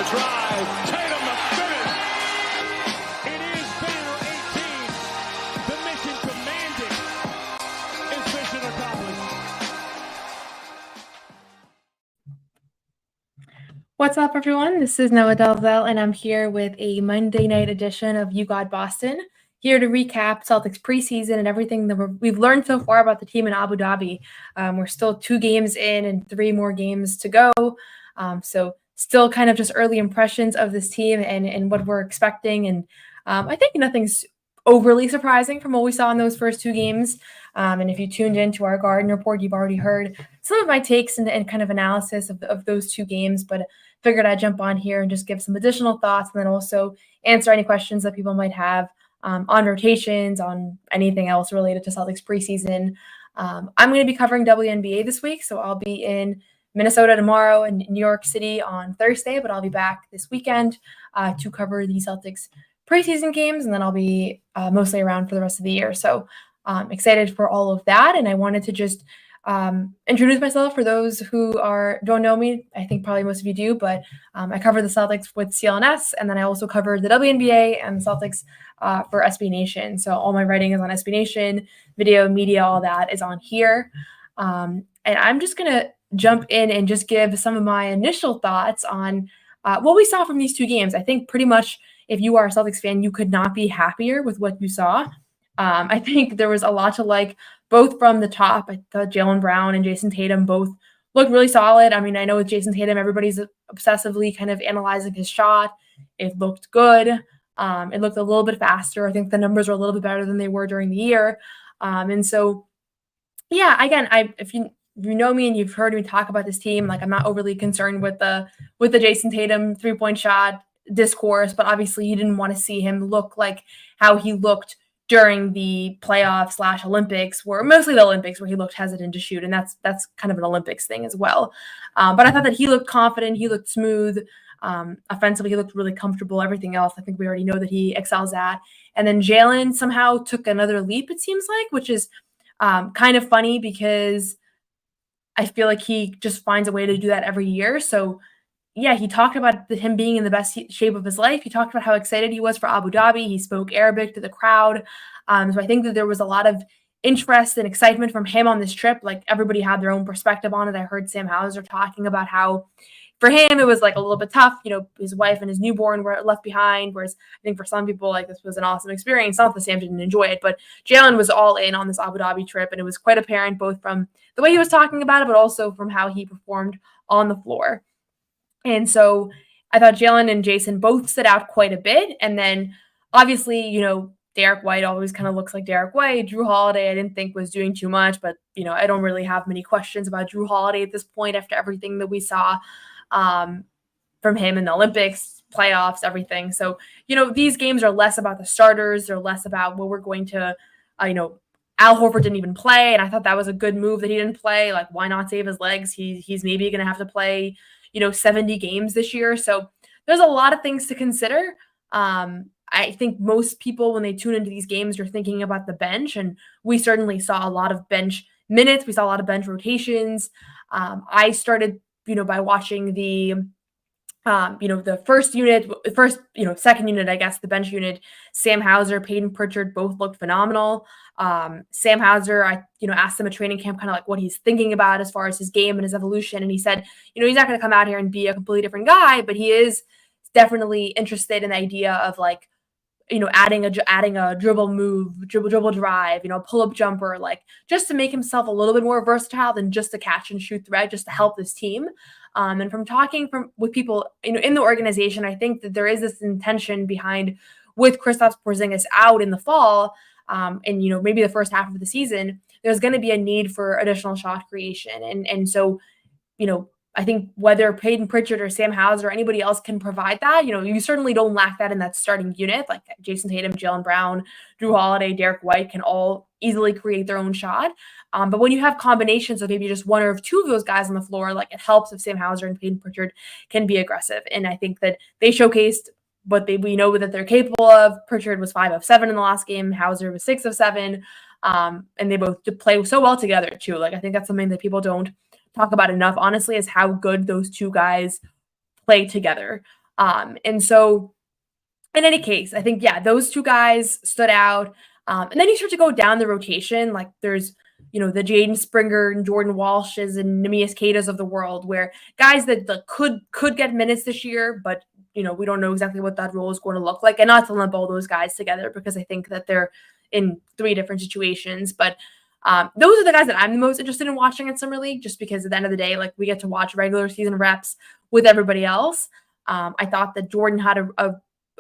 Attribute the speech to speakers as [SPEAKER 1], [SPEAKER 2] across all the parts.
[SPEAKER 1] the drive. Tatum the finish. It is Banner 18. The mission commanded is mission accomplished.
[SPEAKER 2] What's up, everyone? This is Noa Dalzell, and I'm here with a Monday night edition of You Got Boston, here to recap Celtics preseason and everything that we've learned so far about the team in Abu Dhabi. We're still 2 games in and 3 more games to go. So still kind of just early impressions of this team and what we're expecting. And I think nothing's overly surprising from what we saw in those first 2 games. And if you tuned into our Garden Report, you've already heard some of my takes and kind of analysis of those 2 games. But figured I'd jump on here and just give some additional thoughts and then also answer any questions that people might have on rotations, on anything else related to Celtics preseason. I'm going to be covering WNBA this week, so I'll be in Minnesota tomorrow and New York City on Thursday, but I'll be back this weekend to cover the Celtics preseason games, and then I'll be mostly around for the rest of the year. So excited for all of that, and I wanted to just introduce myself for those who don't know me. I think probably most of you do, but I cover the Celtics with CLNS, and then I also cover the WNBA and the Celtics for SB Nation. So all my writing is on SB Nation, video, media, all that is on here. And I'm just going to jump in and just give some of my initial thoughts on what we saw from these 2 games. I think pretty much if you are a Celtics fan, you could not be happier with what you saw. I think there was a lot to like, both from the top. I thought Jaylen Brown and Jayson Tatum both looked really solid. I mean, I know with Jayson Tatum, everybody's obsessively kind of analyzing his shot. It looked good. It looked a little bit faster. I think the numbers were a little bit better than they were during the year. And so, yeah, again, if you know me and you've heard me talk about this team, like I'm not overly concerned with the Jayson Tatum 3-point shot discourse, but obviously you didn't want to see him look like how he looked during the playoffs / Olympics, where mostly the Olympics, where he looked hesitant to shoot. And that's kind of an Olympics thing as well. But I thought that he looked confident. He looked smooth. Offensively, he looked really comfortable. Everything else, I think we already know that he excels at. And then Jaylen somehow took another leap, it seems like, which is kind of funny because I feel like he just finds a way to do that every year. So yeah, he talked about him being in the best shape of his life. He talked about how excited he was for Abu Dhabi. He spoke Arabic to the crowd. So I think that there was a lot of interest and excitement from him on this trip. Like everybody had their own perspective on it. I heard Sam Hauser talking about how for him it was like a little bit tough. You know, his wife and his newborn were left behind, whereas I think for some people like this was an awesome experience. Not that Sam didn't enjoy it, but Jaylen was all in on this Abu Dhabi trip, and it was quite apparent both from the way he was talking about it, but also from how he performed on the floor. And so I thought Jaylen and Jayson both stood out quite a bit. And then obviously, you know, Derek White always kind of looks like Derek White. Drew Holiday I didn't think was doing too much, but, you know, I don't really have many questions about Drew Holiday at this point after everything that we saw from him in the Olympics, playoffs, everything. So, you know, these games are less about the starters. They're less about what we're going to, Al Horford didn't even play. And I thought that was a good move that he didn't play. Like, why not save his legs? He's maybe going to have to play 70 games this year. So there's a lot of things to consider. I think most people, when they tune into these games, are thinking about the bench, and we certainly saw a lot of bench minutes. We saw a lot of bench rotations. I started, by watching the second unit, I guess, the bench unit. Sam Hauser, Payton Pritchard both looked phenomenal. Sam Hauser, I asked him at training camp kind of like what he's thinking about as far as his game and his evolution. And he said, he's not going to come out here and be a completely different guy, but he is definitely interested in the idea of like, adding a dribble move, dribble drive, pull-up jumper, like just to make himself a little bit more versatile than just a catch and shoot threat, just to help this team. And from talking with people, in the organization, I think that there is this intention behind with Kristaps Porzingis out in the fall, and maybe the first half of the season, there's going to be a need for additional shot creation, and so I think whether Payton Pritchard or Sam Hauser or anybody else can provide that, you certainly don't lack that in that starting unit. Like Jayson Tatum, Jaylen Brown, Drew Holiday, Derek White can all easily create their own shot. But when you have combinations of maybe just one or two of those guys on the floor, like it helps if Sam Hauser and Payton Pritchard can be aggressive. And I think that they showcased what we know that they're capable of. Pritchard was 5 of 7 in the last game. Hauser was 6 of 7. And they both play so well together too. Like I think that's something that people don't talk about enough, honestly, is how good those two guys play together. And so in any case, I think, those two guys stood out. And then you start to go down the rotation. Like there's, the Jaden Springer and Jordan Walshes and Neemias Quetas of the world, where guys that could get minutes this year, but we don't know exactly what that role is going to look like. And not to lump all those guys together because I think that they're in three different situations. But those are the guys that I'm the most interested in watching in Summer League, just because at the end of the day, like we get to watch regular season reps with everybody else. I thought that Jordan had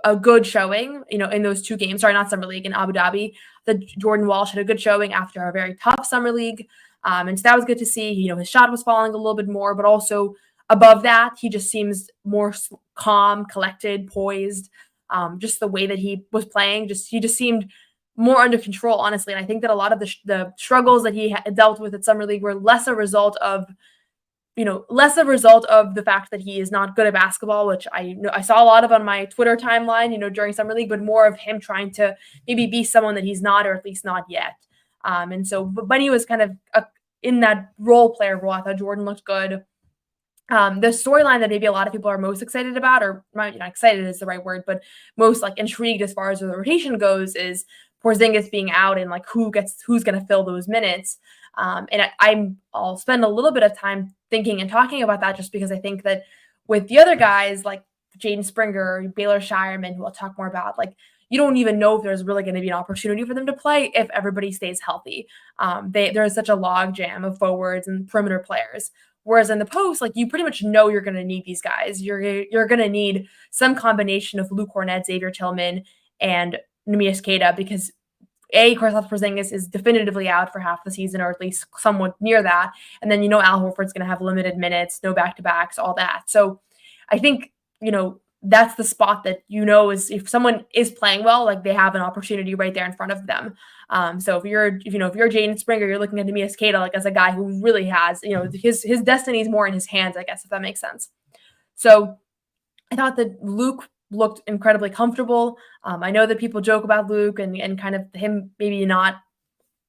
[SPEAKER 2] a good showing, in those two games. Sorry, not Summer League, in Abu Dhabi. That Jordan Walsh had a good showing after a very tough Summer League. And so that was good to see. His shot was falling a little bit more, but also above that, he just seems more calm, collected, poised. Just the way that he was playing, he just seemed more under control, honestly. And I think that a lot of the struggles that he dealt with at Summer League were less a result of the fact that he is not good at basketball, which I saw a lot of on my Twitter timeline, during Summer League, but more of him trying to maybe be someone that he's not, or at least not yet. And so when he was kind of in that role player role, I thought Jordan looked good. The storyline that maybe a lot of people are most excited about, or not excited is the right word, but most like intrigued as far as the rotation goes, is Porzingis being out and like who's going to fill those minutes. And I'll spend a little bit of time thinking and talking about that, just because I think that with the other guys like Jaden Springer, Baylor Shireman, who I'll talk more about, like you don't even know if there's really going to be an opportunity for them to play if everybody stays healthy. There is such a log jam of forwards and perimeter players. Whereas in the post, like you pretty much know you're going to need these guys. You're going to need some combination of Luke Kornet, Xavier Tillman, and Neemias Queta, because Kristaps Porzingis is definitively out for half the season, or at least somewhat near that. And then Al Horford's going to have limited minutes, no back-to-backs, all that. So I think, that's the spot that is if someone is playing well, like they have an opportunity right there in front of them. So if you're Jaden Springer, you're looking at Neemias Queta like as a guy who really has, his destiny is more in his hands, I guess, if that makes sense. So I thought that Luke looked incredibly comfortable. I know that people joke about Luke and kind of him maybe not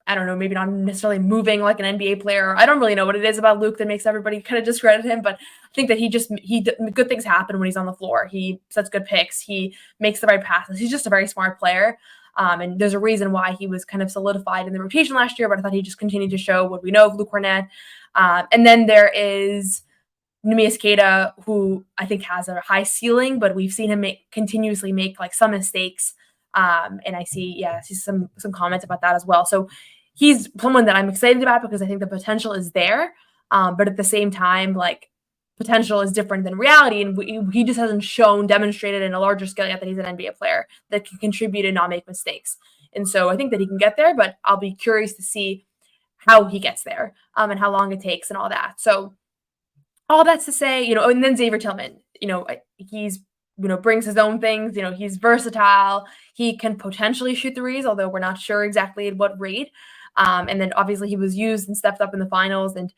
[SPEAKER 2] necessarily moving like an NBA player. I don't really know what it is about Luke that makes everybody kind of discredit him, but I think that good things happen when he's on the floor. He sets good picks. He makes the right passes. He's just a very smart player. And there's a reason why he was kind of solidified in the rotation last year, but I thought he just continued to show what we know of Luke Kornet. And then there is Neemias Queta, who I think has a high ceiling, but we've seen him continuously make like some mistakes. And I see some comments about that as well. So he's someone that I'm excited about because I think the potential is there. But at the same time, like potential is different than reality. And he just hasn't demonstrated in a larger scale yet that he's an NBA player that can contribute and not make mistakes. And so I think that he can get there, but I'll be curious to see how he gets there, and how long it takes and all that. So all that's to say, and then Xavier Tillman, he's brings his own things. He's versatile. He can potentially shoot threes, although we're not sure exactly at what rate. And then obviously he was used and stepped up in the finals, and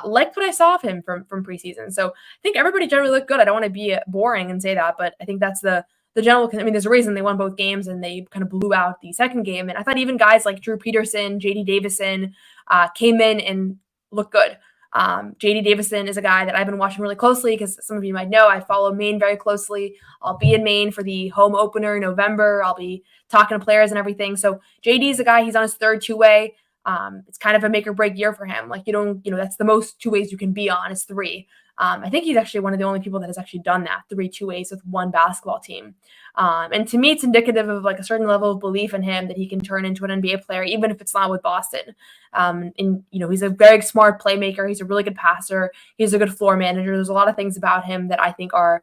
[SPEAKER 2] liked what I saw of him from preseason. So I think everybody generally looked good. I don't want to be boring and say that, but I think that's the general. I mean, there's a reason they won both games and they kind of blew out the second game. And I thought even guys like Drew Peterson, JD Davison came in and looked good. JD Davison is a guy that I've been watching really closely because some of you might know I follow Maine very closely. I'll be in Maine for the home opener in November. I'll be talking to players and everything. So JD is a guy, he's on his third two-way. It's kind of a make or break year for him. Like that's the most two ways you can be on is three. I think he's actually one of the only people that has actually done that, 3 2-ways with one basketball team. And to me, it's indicative of like a certain level of belief in him that he can turn into an NBA player, even if it's not with Boston. And he's a very smart playmaker. He's a really good passer. He's a good floor manager. There's a lot of things about him that I think are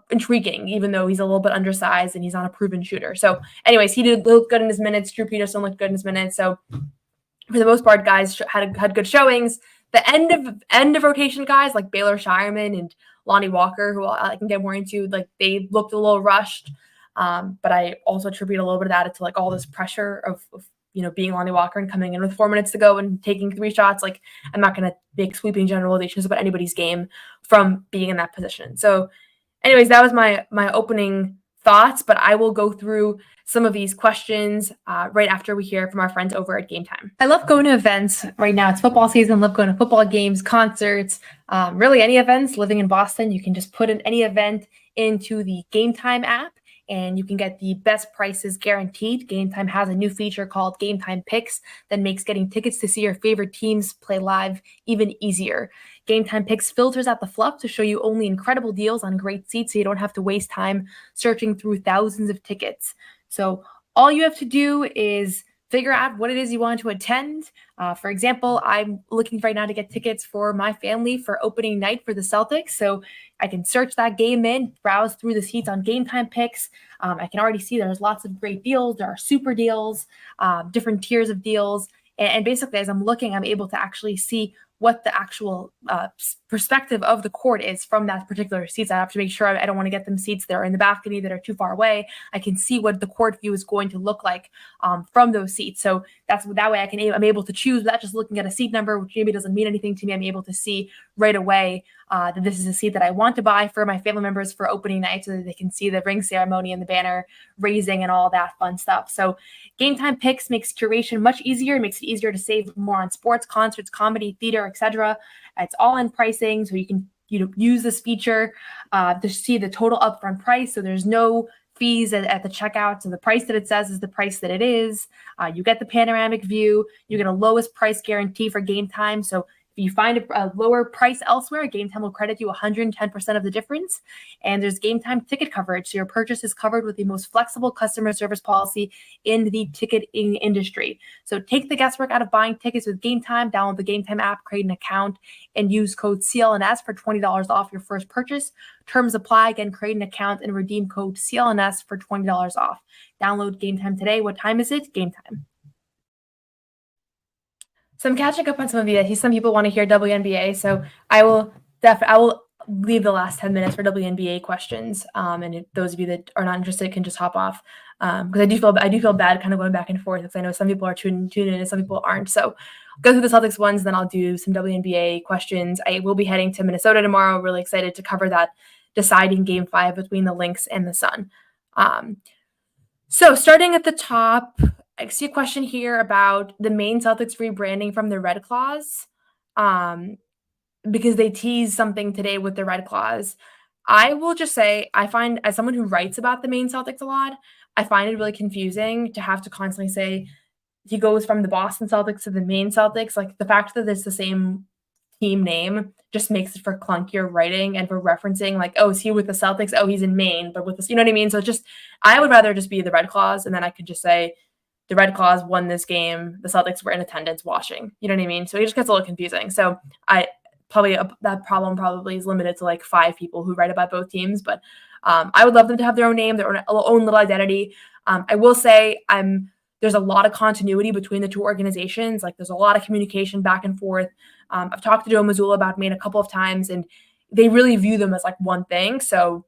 [SPEAKER 2] intriguing, even though he's a little bit undersized and he's not a proven shooter. So anyways, he did look good in his minutes. Drew Peterson looked good in his minutes. So for the most part, guys had good showings. The end of rotation guys like Baylor Shireman and Lonnie Walker, who I can get more into, like they looked a little rushed. But I also attribute a little bit of that to like all this pressure of being Lonnie Walker and coming in with 4 minutes to go and taking 3 shots. Like I'm not going to make sweeping generalizations about anybody's game from being in that position. So anyways, that was my opening thoughts, but I will go through some of these questions right after we hear from our friends over at Game Time. I love going to events right now. It's football season. I love going to football games, concerts, really any events. Living in Boston, you can just put in any event into the Game Time app, and you can get the best prices guaranteed. Game Time has a new feature called Game Time Picks that makes getting tickets to see your favorite teams play live even easier. Game Time Picks filters out the fluff to show you only incredible deals on great seats so you don't have to waste time searching through thousands of tickets. So all you have to do is figure out what it is you want to attend. For example, I'm looking right now to get tickets for my family for opening night for the Celtics. So I can search that game in, browse through the seats on Game Time Picks. I can already see there's lots of great deals. There are super deals, different tiers of deals. And basically, as I'm looking, I'm able to actually see what the actual perspective of the court is from that particular seats. I have to make sure I don't want to get them seats that are in the balcony that are too far away. I can see what the court view is going to look like from those seats. So that way I'm able to choose without just looking at a seat number, which maybe doesn't mean anything to me. I'm able to see right away that this is a seat that I want to buy for my family members for opening night so that they can see the ring ceremony and the banner raising and all that fun stuff. So Game Time Picks makes curation much easier. It makes it easier to save more on sports, concerts, comedy, theater, etc. It's all in pricing, so you can use this feature to see the total upfront price. So there's no fees at the checkout. So the price that it says is the price that it is. You get the panoramic view. You get a lowest price guarantee for Game Time. So if you find a lower price elsewhere, Game Time will credit you 110% of the difference. And there's Game Time ticket coverage. So your purchase is covered with the most flexible customer service policy in the ticketing industry. So take the guesswork out of buying tickets with Game Time. Download the Game Time app, create an account, and use code CLNS for $20 off your first purchase. Terms apply. Again, create an account and redeem code CLNS for $20 off. Download Game Time today. What time is it? Game Time. So I'm catching up on some of you. Some people want to hear WNBA, so I will leave the last 10 minutes for WNBA questions. And if those of you that are not interested can just hop off. Because I do feel bad kind of going back and forth because I know some people are tuning in and some people aren't. So I'll go through the Celtics ones, then I'll do some WNBA questions. I will be heading to Minnesota tomorrow. Really excited to cover that deciding Game 5 between the Lynx and the Sun. So starting at the top, I see a question here about the Maine Celtics rebranding from the Red Claws because they teased something today with the Red Claws. I will just say I find, as someone who writes about the Maine Celtics a lot, I find it really confusing to have to constantly say he goes from the Boston Celtics to the Maine Celtics. Like the fact that it's the same team name just makes it for clunkier writing and for referencing like, oh, is he with the Celtics? Oh, he's in Maine, but with this, you know what I mean? So I would rather just be the Red Claws, and then I could just say the Red Claws won this game. The Celtics were in attendance watching. You know what I mean? So it just gets a little confusing. So that problem probably is limited to like 5 people who write about both teams. But I would love them to have their own name, their own little identity. I will say there's a lot of continuity between the two organizations. Like there's a lot of communication back and forth. I've talked to Joe Mazzulla about Maine a couple of times, and they really view them as like one thing. So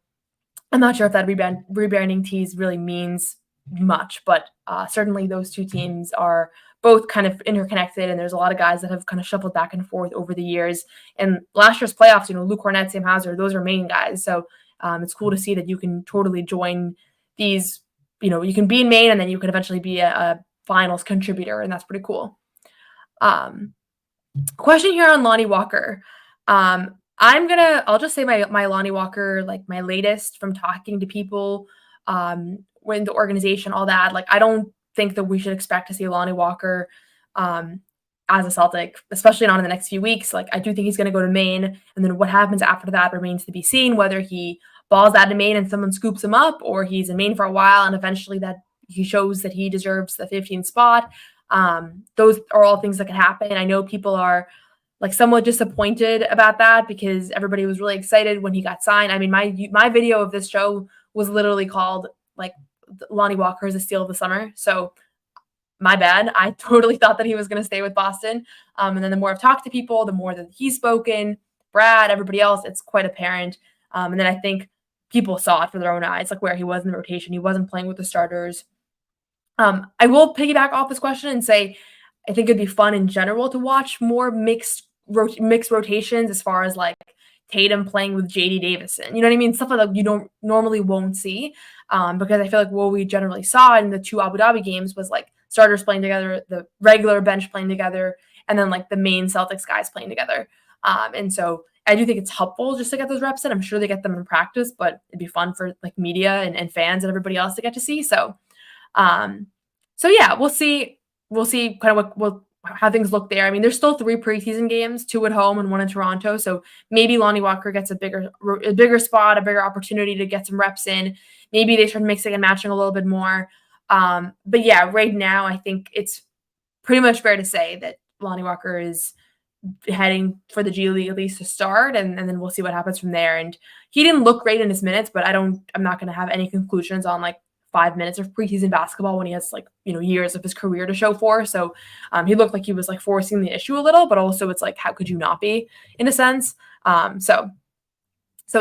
[SPEAKER 2] I'm not sure if that rebranding tease really means much, but certainly those two teams are both kind of interconnected, and there's a lot of guys that have kind of shuffled back and forth over the years. And last year's playoffs, Luke Kornet, Sam Hauser, those are Maine guys. So it's cool to see that you can totally join these, you can be in Maine and then you can eventually be a finals contributor, and that's pretty cool. Question here on Lonnie Walker. I'll just say my Lonnie Walker, like my latest from talking to people, when the organization, all that, like, I don't think that we should expect to see Lonnie Walker as a Celtic, especially not in the next few weeks. Like, I do think he's going to go to Maine, and then what happens after that remains to be seen, whether he balls out of Maine and someone scoops him up, or he's in Maine for a while and eventually that he shows that he deserves the 15th spot. Those are all things that can happen. I know people are like somewhat disappointed about that because everybody was really excited when he got signed. I mean, my video of this show was literally called like Lonnie Walker is a steal of the summer. So my bad. I totally thought that he was going to stay with Boston. And then the more I've talked to people, the more that he's spoken, Brad, everybody else, it's quite apparent. And then I think people saw it for their own eyes, like where he was in the rotation. He wasn't playing with the starters. I will piggyback off this question and say, I think it'd be fun in general to watch more mixed rotations as far as like Tatum playing with JD Davison. You know what I mean? Stuff like that you don't normally won't see, because I feel like what we generally saw in the 2 Abu Dhabi games was like starters playing together, the regular bench playing together, and then like the main Celtics guys playing together. And so I do think it's helpful just to get those reps in. I'm sure they get them in practice, but it'd be fun for like media and fans and everybody else to get to see. So, yeah, we'll see. We'll see kind of how things look there. I mean, there's still 3 preseason games, 2 at home and 1 in Toronto. So maybe Lonnie Walker gets a bigger spot, a bigger opportunity to get some reps in. Maybe they start mixing and matching a little bit more. But yeah, right now I think it's pretty much fair to say that Lonnie Walker is heading for the G League at least to start, and then we'll see what happens from there. And he didn't look great in his minutes, but I'm not going to have any conclusions on like 5 minutes of preseason basketball when he has like, years of his career to show for. So he looked like he was like forcing the issue a little, but also it's like, how could you not be in a sense? So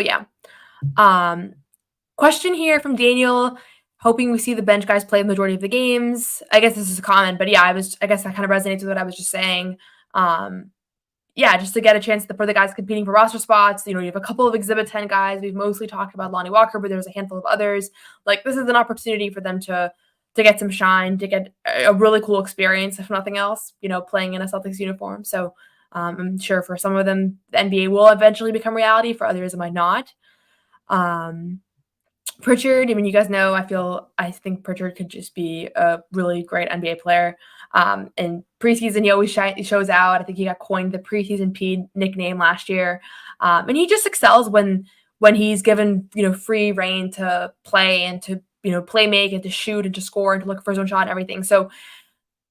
[SPEAKER 2] yeah. Question here from Daniel, hoping we see the bench guys play the majority of the games. I guess this is a comment, but yeah, I guess that kind of resonates with what I was just saying. Yeah, just to get a chance for the guys competing for roster spots. You have a couple of Exhibit 10 guys. We've mostly talked about Lonnie Walker, but there's a handful of others. Like, this is an opportunity for them to get some shine, to get a really cool experience, if nothing else, playing in a Celtics uniform. So I'm sure for some of them, the NBA will eventually become reality. For others, it might not. Pritchard, I mean, you guys know, I think Pritchard could just be a really great NBA player. In preseason, he always shows out. I think he got coined the preseason P nickname last year. And he just excels when he's given, free reign to play and to, play make and to shoot and to score and to look for his own shot and everything. So,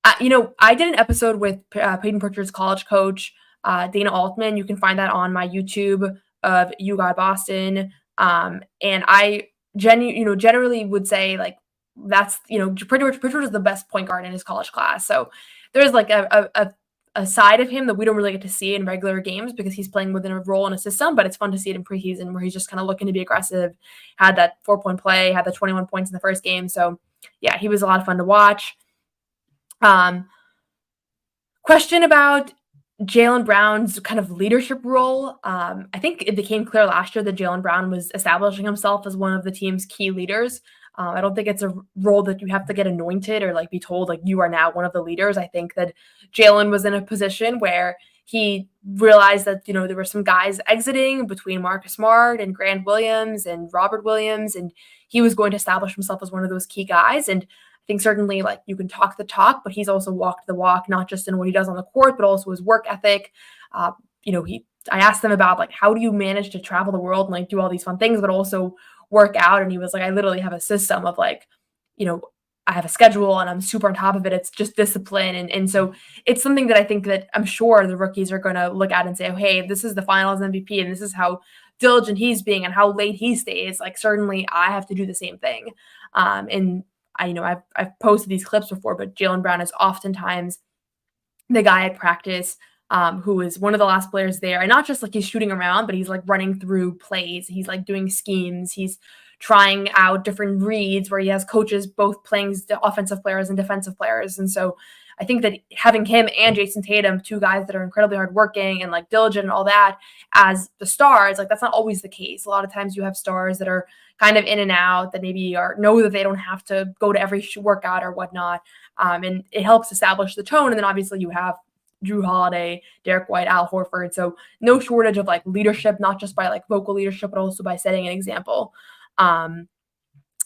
[SPEAKER 2] I did an episode with Payton Pritchard's college coach, Dana Altman. You can find that on my YouTube of You Got Boston. And I generally would say like that's Pritchard is the best point guard in his college class. So there's like a side of him that we don't really get to see in regular games because he's playing within a role in a system, but it's fun to see it in preseason where he's just kind of looking to be aggressive, had that 4-point play, had the 21 points in the first game. So yeah, he was a lot of fun to watch. Question about Jaylen Brown's kind of leadership role. I think it became clear last year that Jaylen Brown was establishing himself as one of the team's key leaders. I don't think it's a role that you have to get anointed or like be told like you are now one of the leaders. I think that Jaylen was in a position where he realized that, there were some guys exiting between Marcus Smart and Grant Williams and Robert Williams, and he was going to establish himself as one of those key guys. And I think certainly like you can talk the talk, but he's also walked the walk, not just in what he does on the court, but also his work ethic. I asked him about like, how do you manage to travel the world and like do all these fun things, but also work out? And he was like, I literally have a system of like, I have a schedule and I'm super on top of it. It's just discipline. And so it's something that I think that I'm sure the rookies are going to look at and say, oh, hey, this is the finals MVP and this is how diligent he's being and how late he stays. Like, certainly I have to do the same thing. And I've posted these clips before, but Jaylen Brown is oftentimes the guy at practice who is one of the last players there. And not just like he's shooting around, but he's like running through plays. He's like doing schemes. He's trying out different reads where he has coaches both playing offensive players and defensive players. And so I think that having him and Jayson Tatum, 2 guys that are incredibly hardworking and like diligent and all that as the stars, like that's not always the case. A lot of times you have stars that are kind of in and out that maybe know that they don't have to go to every workout or whatnot. And it helps establish the tone. And then obviously you have Drew Holiday, Derek White, Al Horford. So no shortage of like leadership, not just by like vocal leadership, but also by setting an example. And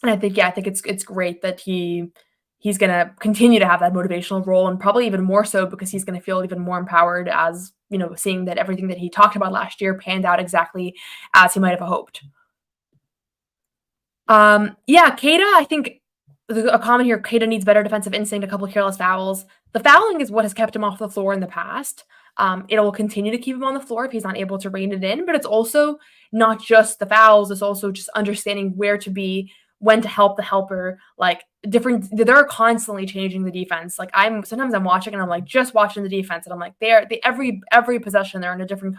[SPEAKER 2] I think it's great that he's going to continue to have that motivational role, and probably even more so because he's going to feel even more empowered as, seeing that everything that he talked about last year panned out exactly as he might have hoped. Queta, I think a comment here, Queta needs better defensive instinct, a couple of careless fouls. The fouling is what has kept him off the floor in the past. It'll continue to keep him on the floor if he's not able to rein it in, but it's also not just the fouls. It's also just understanding where to be, when to help the helper, like they're constantly changing the defense. Like sometimes I'm watching and I'm like just watching the defense and I'm like every possession they're in a different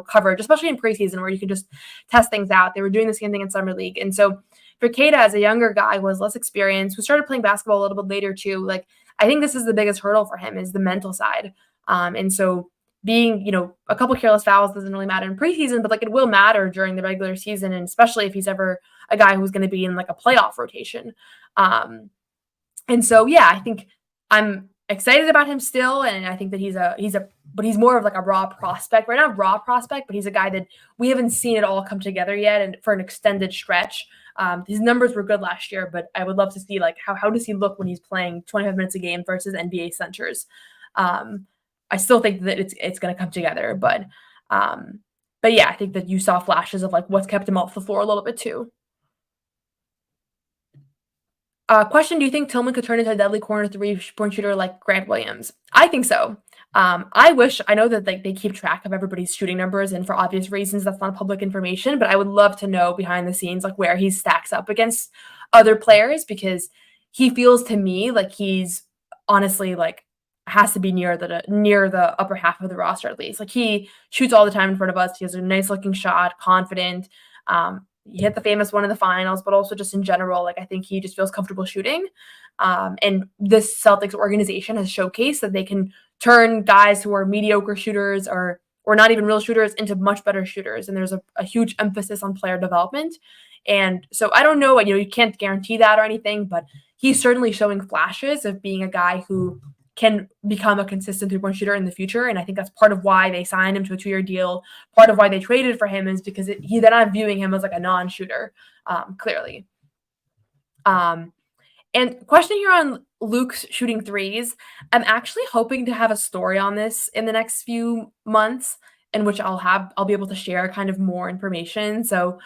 [SPEAKER 2] coverage, especially in preseason where you can just test things out. They were doing the same thing in summer league. And so for Queta, as a younger guy who has less experience, who started playing basketball a little bit later too, like I think this is the biggest hurdle for him is the mental side. And so being, a couple careless fouls doesn't really matter in preseason, but like it will matter during the regular season, and especially if he's ever a guy who's going to be in like a playoff rotation. And so, yeah, I think I'm excited about him still, and I think that but he's more of like a raw prospect, right? Not raw prospect, but he's a guy that we haven't seen it all come together yet, and for an extended stretch. His numbers were good last year, but I would love to see like how does he look when he's playing 25 minutes a game versus NBA centers. I still think that it's going to come together, but yeah, I think that you saw flashes of like what's kept him off the floor a little bit too. Question: do you think Tillman could turn into a deadly corner 3-point shooter like Grant Williams? I think so. I know that like they keep track of everybody's shooting numbers, and for obvious reasons, that's not public information. But I would love to know behind the scenes like where he stacks up against other players, because he feels to me like he's honestly like has to be near the upper half of the roster at least. Like he shoots all the time in front of us. He has a nice looking shot, confident. He hit the famous one in the finals, but also just in general, like I think he just feels comfortable shooting. And this Celtics organization has showcased that they can turn guys who are mediocre shooters or not even real shooters into much better shooters. And there's a huge emphasis on player development. And so I don't know, you can't guarantee that or anything, but he's certainly showing flashes of being a guy who can become a consistent 3-point shooter in the future. And I think that's part of why they signed him to a 2-year deal. Part of why they traded for him is because they're not viewing him as like a non-shooter, clearly. And question here on Luke's shooting threes. I'm actually hoping to have a story on this in the next few months, in which I'll be able to share kind of more information. So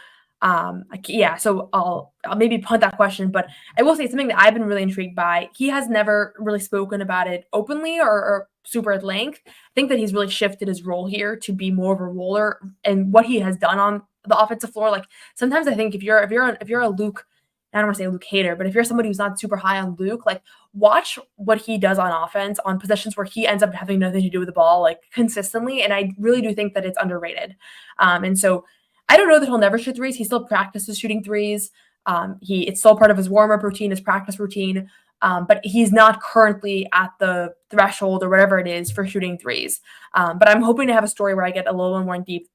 [SPEAKER 2] so I'll maybe punt that question, but I will say something that I've been really intrigued by. He has never really spoken about it openly or super at length. I think that he's really shifted his role here to be more of a roller, and what he has done on the offensive floor. Like sometimes I think if you're a Luke, I don't want to say Luke hater, but if you're somebody who's not super high on Luke, like watch what he does on offense on possessions where he ends up having nothing to do with the ball, like consistently. And I really do think that it's underrated. And so I don't know that he'll never shoot threes. He still practices shooting threes. It's still part of his warm-up routine, his practice routine. But he's not currently at the threshold or whatever it is for shooting threes. But I'm hoping to have a story where I get a little more deep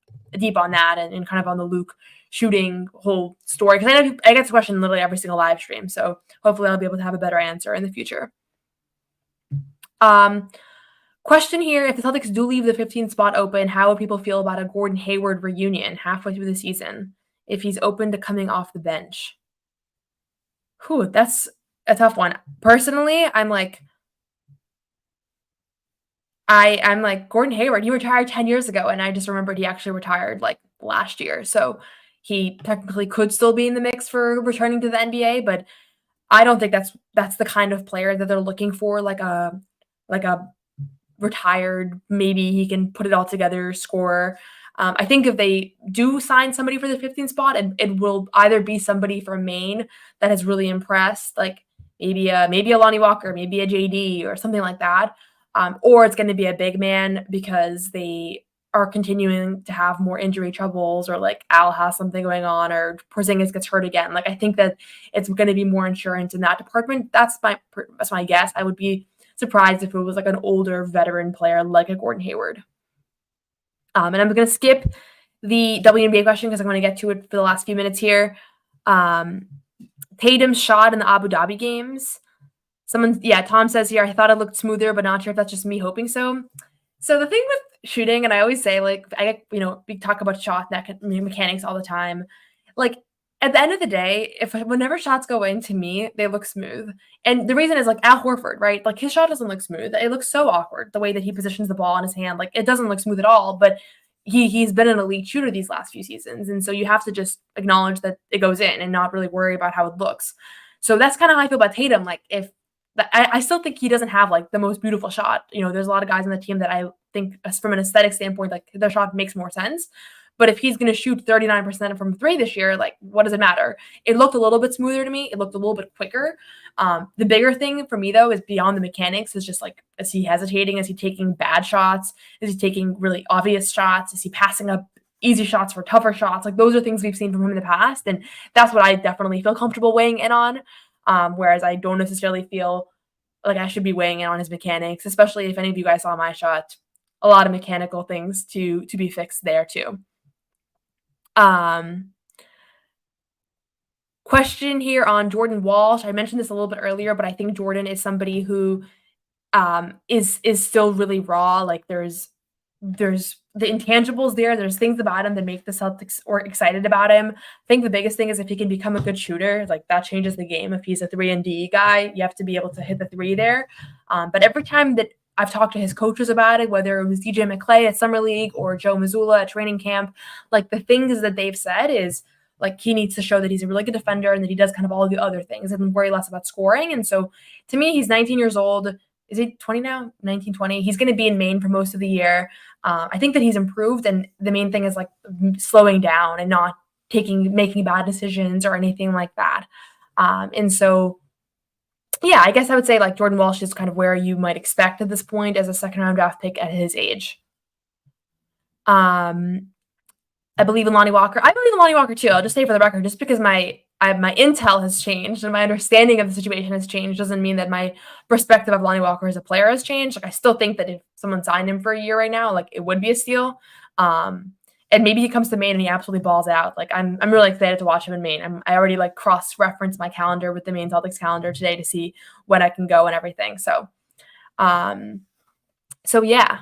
[SPEAKER 2] on that and kind of on the Luke shooting whole story. Because I know I get this question literally every single live stream. So hopefully I'll be able to have a better answer in the future. Question here: if the Celtics do leave the 15th spot open, how would people feel about a Gordon Hayward reunion halfway through the season if he's open to coming off the bench? That's a tough one. Personally, I'm like Gordon Hayward, he retired 10 years ago, and I just remembered he actually retired like last year. So he technically could still be in the mix for returning to the NBA, but I don't think that's the kind of player that they're looking for, like a retired, maybe he can put it all together scorer. I think if they do sign somebody for the 15th spot, it will either be somebody from Maine that has really impressed, like maybe a Lonnie Walker, maybe a JD or something like that, or it's going to be a big man because they are continuing to have more injury troubles, or like Al has something going on, or Porzingis gets hurt again. Like I think that it's going to be more insurance in that department. That's my guess. I would be surprised if it was like an older veteran player like a Gordon Hayward. And I'm going to skip the WNBA question because I'm going to get to it for the last few minutes here. Tatum's shot in the Abu Dhabi games. Tom says here, I thought it looked smoother, but not sure if that's just me hoping so. So the thing with shooting, and I always say, like, we talk about shot mechanics all the time. Like, at the end of the day, whenever shots go in, to me, they look smooth. And the reason is like Al Horford, right? Like his shot doesn't look smooth. It looks so awkward the way that he positions the ball in his hand. Like it doesn't look smooth at all, but he's been an elite shooter these last few seasons. And so you have to just acknowledge that it goes in and not really worry about how it looks. So that's kind of how I feel about Tatum. Like I still think he doesn't have like the most beautiful shot. There's a lot of guys on the team that I think from an aesthetic standpoint, like their shot makes more sense. But if he's going to shoot 39% from three this year, like what does it matter? It looked a little bit smoother to me. It looked a little bit quicker. The bigger thing for me though is beyond the mechanics is just like, is he hesitating? Is he taking bad shots? Is he taking really obvious shots? Is he passing up easy shots for tougher shots? Like those are things we've seen from him in the past. And that's what I definitely feel comfortable weighing in on. Whereas I don't necessarily feel like I should be weighing in on his mechanics, especially if any of you guys saw my shot a lot of mechanical things to be fixed there too. Question here on Jordan Walsh. I mentioned this a little bit earlier, but I think Jordan is somebody who is still really raw. Like there's the intangibles there. There's things about him that make the Celtics or excited about him. I think the biggest thing is if he can become a good shooter, like that changes the game. If he's a 3-and-D guy, you have to be able to hit the three there. But every time that I've talked to his coaches about it, whether it was DJ McClay at Summer League or Joe Mazzulla at training camp, like the things that they've said is like he needs to show that he's a really good defender and that he does kind of all of the other things and worry less about scoring. And so to me, he's 19 years old. Is he 20 now? 19, 20. He's going to be in Maine for most of the year. I think that he's improved, and the main thing is like slowing down and not making bad decisions or anything like that. And so, yeah, I guess I would say like Jordan Walsh is kind of where you might expect at this point as a second-round draft pick at his age. I believe in Lonnie Walker. I believe in Lonnie Walker too. I'll just say for the record, just because my intel has changed and my understanding of the situation has changed doesn't mean that my perspective of Lonnie Walker as a player has changed. Like I still think that if someone signed him for a year right now, like it would be a steal. And maybe he comes to Maine and he absolutely balls out. Like I'm really excited to watch him in Maine. I already like cross-referenced my calendar with the Maine Celtics calendar today to see when I can go and everything. So yeah.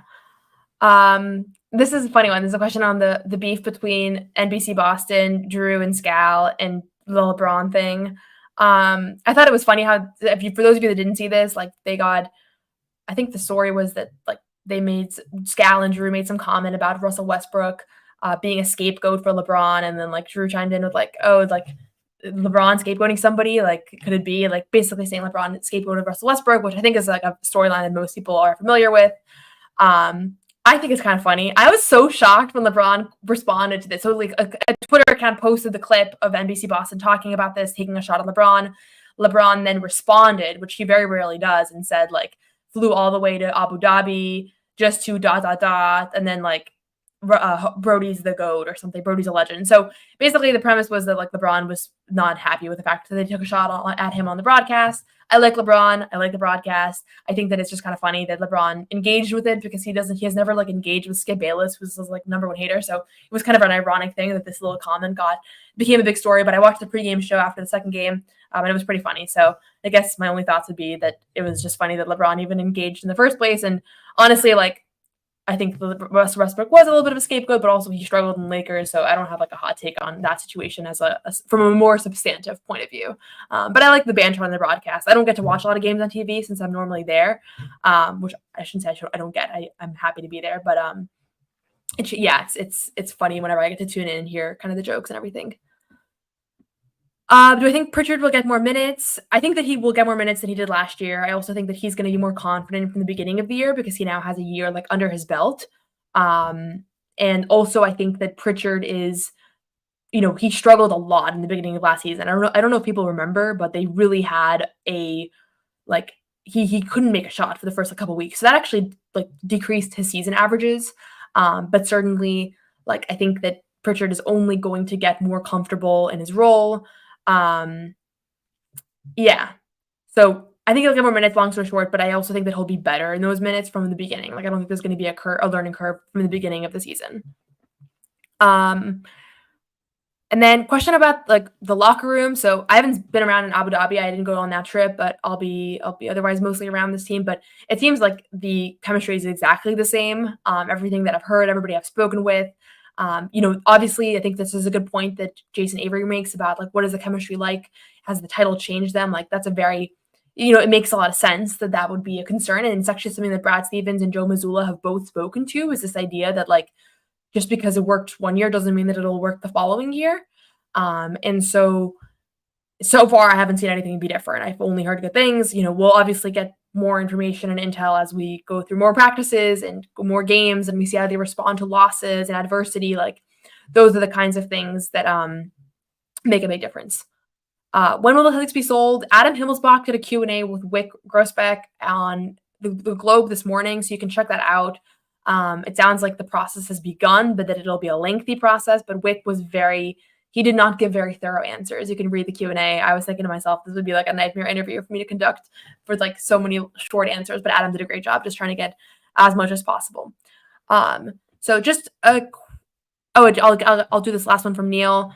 [SPEAKER 2] This is a funny one. There's a question on the beef between NBC Boston, Drew and Scal, and the LeBron thing. I thought it was funny how, for those of you that didn't see this, like they got, I think the story was that like Scal and Drew made some comment about Russell Westbrook being a scapegoat for LeBron, and then like Drew chimed in with like, oh, like LeBron scapegoating somebody, like could it be like basically saying LeBron scapegoated Russell Westbrook, which I think is like a storyline that most people are familiar with. I think it's kind of funny. I was so shocked when LeBron responded to this. So like a Twitter account posted the clip of NBC Boston talking about this, taking a shot at LeBron. LeBron then responded, which he very rarely does, and said like flew all the way to Abu Dhabi just to ... and then like Brody's the GOAT or something. Brody's a legend. So basically the premise was that like LeBron was not happy with the fact that they took a shot at him on the broadcast. I like LeBron. I like the broadcast. I think that it's just kind of funny that LeBron engaged with it because he has never like engaged with Skip Bayless, who's his like number one hater. So it was kind of an ironic thing that this little comment became a big story. But I watched the pregame show after the second game, and it was pretty funny. So I guess my only thoughts would be that it was just funny that LeBron even engaged in the first place. And honestly, like I think Russell Westbrook was a little bit of a scapegoat, but also he struggled in Lakers. So I don't have like a hot take on that situation from a more substantive point of view. But I like the banter on the broadcast. I don't get to watch a lot of games on TV since I'm normally there, which I shouldn't say I don't get. I'm happy to be there, but it's funny whenever I get to tune in and hear kind of the jokes and everything. Do I think Pritchard will get more minutes? I think that he will get more minutes than he did last year. I also think that he's going to be more confident from the beginning of the year because he now has a year like under his belt. And also I think that Pritchard is, he struggled a lot in the beginning of last season. I don't know if people remember, but they really had he couldn't make a shot for the first couple weeks. So that actually like decreased his season averages. But certainly like I think that Pritchard is only going to get more comfortable in his role. Yeah. So I think he'll get more minutes, long story short, but I also think that he'll be better in those minutes from the beginning. Like I don't think there's going to be a learning curve from the beginning of the season. And then question about like the locker room. So I haven't been around in Abu Dhabi. I didn't go on that trip, but I'll be otherwise mostly around this team. But it seems like the chemistry is exactly the same. Everything that I've heard, everybody I've spoken with. Obviously, I think this is a good point that Jayson Avery makes about like what is the chemistry like? Has the title changed them? Like that's a very, it makes a lot of sense that would be a concern, and it's actually something that Brad Stevens and Joe Mazzulla have both spoken to. Is this idea that like just because it worked one year doesn't mean that it'll work the following year. And so far I haven't seen anything be different. I've only heard good things. We'll obviously get more information and intel as we go through more practices and more games and we see how they respond to losses and adversity. Like those are the kinds of things that make a big difference. When will the Celtics be sold? Adam Himmelsbach did a Q&A with Wick Grossbeck on the Globe this morning, so you can check that out. It sounds like the process has begun, but that it'll be a lengthy process. But Wick was he did not give very thorough answers. You can read the Q&A. I was thinking to myself, this would be like a nightmare interview for me to conduct for like so many short answers, but Adam did a great job just trying to get as much as possible. So just I'll do this last one from Neil.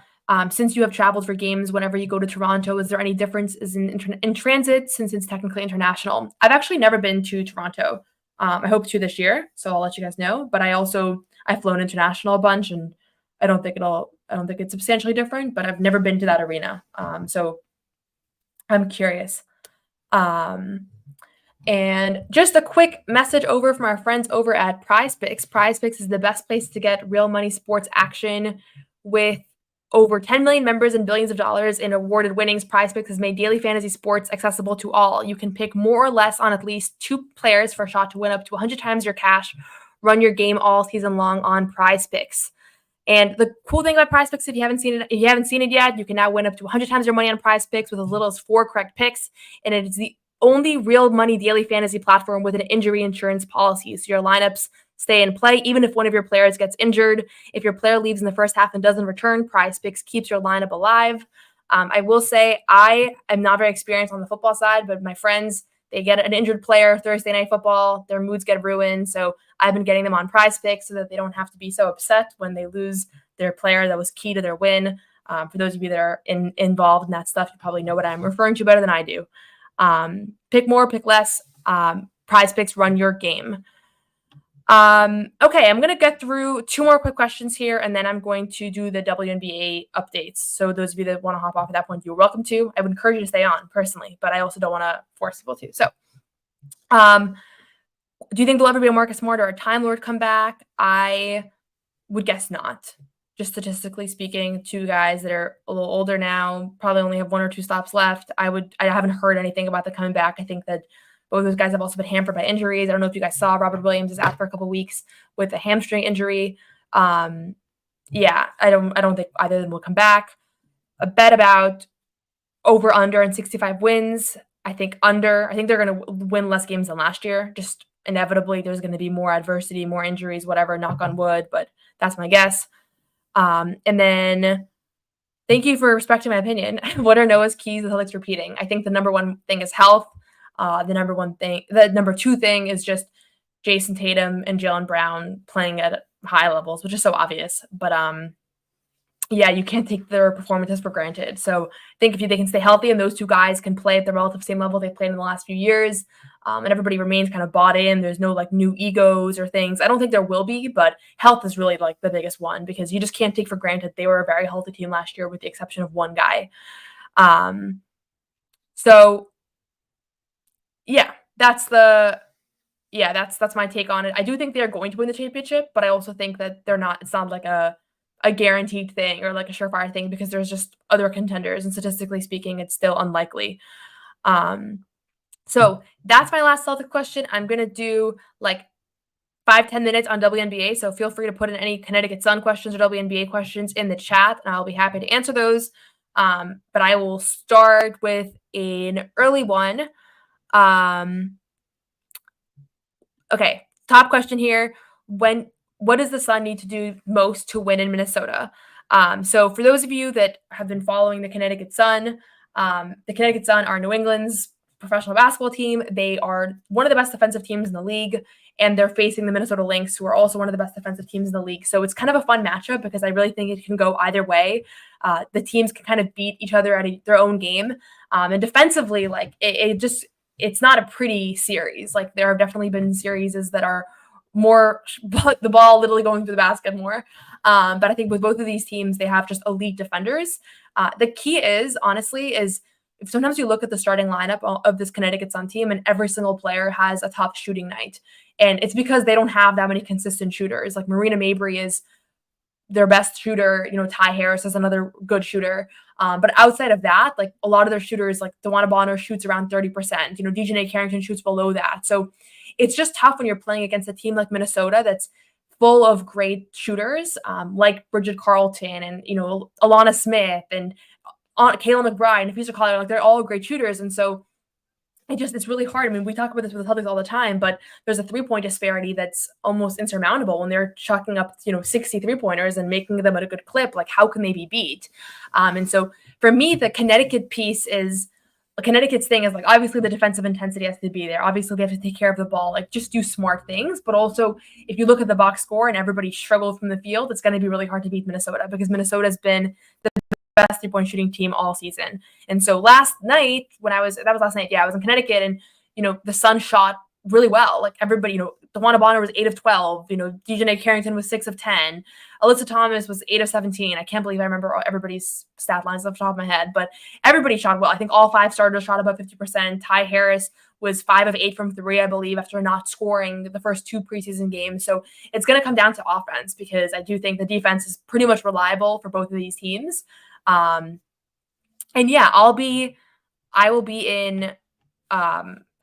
[SPEAKER 2] Since you have traveled for games whenever you go to Toronto, is there any differences in transit since it's technically international? I've actually never been to Toronto. I hope to this year, so I'll let you guys know. But I've flown international a bunch, and I don't think it's substantially different. But I've never been to that arena, so I'm curious. And just a quick message over from our friends over at PrizePicks. PrizePicks is the best place to get real money sports action with over 10 million members and billions of dollars in awarded winnings. PrizePicks has made daily fantasy sports accessible to all. You can pick more or less on at least 2 players for a shot to win up to 100 times your cash. Run your game all season long on PrizePicks. And the cool thing about PrizePicks, if you haven't seen it yet, you can now win up to 100 times your money on PrizePicks with as little as 4 correct picks. And it is the only real money daily fantasy platform with an injury insurance policy. So your lineups stay in play even if one of your players gets injured. If your player leaves in the first half and doesn't return, PrizePicks keeps your lineup alive. I will say I am not very experienced on the football side, but my friends, they get an injured player Thursday night football, their moods get ruined. So I've been getting them on PrizePicks so that they don't have to be so upset when they lose their player that was key to their win. For those of you that are involved in that stuff, you probably know what I'm referring to better than I do. Pick more, pick less. PrizePicks, run your game. Okay, I'm going to get through 2 more quick questions here, and then I'm going to do the WNBA updates. So those of you that want to hop off at that point, you're welcome to. I would encourage you to stay on personally, but I also don't want to force people to. So, do you think there'll ever be a Marcus Smart or a Time Lord comeback? I would guess not. Just statistically speaking, 2 guys that are a little older now, probably only have 1 or 2 stops left. I haven't heard anything about them coming back. I think that both those guys have also been hampered by injuries. I don't know if you guys saw Robert Williams is out for a couple of weeks with a hamstring injury. Yeah, I don't think either of them will come back. A bet about over under and 65 wins. I think under. I think they're going to win less games than last year. Just inevitably, there's going to be more adversity, more injuries, whatever. Knock on wood, but that's my guess. And then thank you for respecting my opinion. What are Noah's keys the Celtics repeating? I think the number 1 thing is health. The number 2 thing is just Jayson Tatum and Jaylen Brown playing at high levels, which is so obvious. But yeah, you can't take their performances for granted. So I think if they can stay healthy and those 2 guys can play at the relative same level they played in the last few years, and everybody remains kind of bought in, there's no like new egos or things. I don't think there will be, but health is really like the biggest one because you just can't take for granted they were a very healthy team last year with the exception of 1 guy. So yeah, that's my take on it. I do think they're going to win the championship, but I also think that it's not like a guaranteed thing or like a surefire thing because there's just other contenders and statistically speaking, it's still unlikely. So that's my last Celtic question. I'm going to do like 5-10 minutes on WNBA. So feel free to put in any Connecticut Sun questions or WNBA questions in the chat and I'll be happy to answer those. But I will start with an early one. Okay, top question here. What does the Sun need to do most to win in Minnesota? So for those of you that have been following the Connecticut Sun are New England's professional basketball team. They are one of the best defensive teams in the league, and they're facing the Minnesota Lynx, who are also one of the best defensive teams in the league. So it's kind of a fun matchup because I really think it can go either way. The teams can kind of beat each other at their own game. And defensively, like it's not a pretty series. Like there have definitely been series that are more the ball literally going through the basket more. But I think with both of these teams, they have just elite defenders. The key is, honestly, is sometimes you look at the starting lineup of this Connecticut Sun team and every single player has a top shooting night. And it's because they don't have that many consistent shooters. Like Marina Mabry is their best shooter. Ty Harris is another good shooter. But outside of that, like a lot of their shooters, like DeWanna Bonner shoots around 30%. DJ Carrington shoots below that. So it's just tough when you're playing against a team like Minnesota that's full of great shooters, like Bridget Carlton and, Alana Smith and Kayla McBride and Fuser Collier. Like they're all great shooters. And so it's really hard. I mean, we talk about this with the Celtics all the time, but there's a 3-point disparity that's almost insurmountable when they're chucking up, 60 3-pointers and making them at a good clip. Like, how can they be beat? And so for me, the Connecticut piece is Connecticut's thing is like obviously the defensive intensity has to be there. Obviously they have to take care of the ball, like just do smart things. But also if you look at the box score and everybody struggled from the field, it's going to be really hard to beat Minnesota because Minnesota's been the best 3-point shooting team all season. And so last night that was last night. Yeah, I was in Connecticut and the Sun shot really well. Like everybody, DeWanna Bonner was 8 of 12. DJ Carrington was 6 of 10. Alyssa Thomas was 8 of 17. I can't believe I remember everybody's stat lines off the top of my head, but everybody shot well. I think all 5 starters shot above 50%. Ty Harris was 5 of 8 from 3, I believe, after not scoring the first 2 preseason games. So it's going to come down to offense because I do think the defense is pretty much reliable for both of these teams. And yeah, I'll be in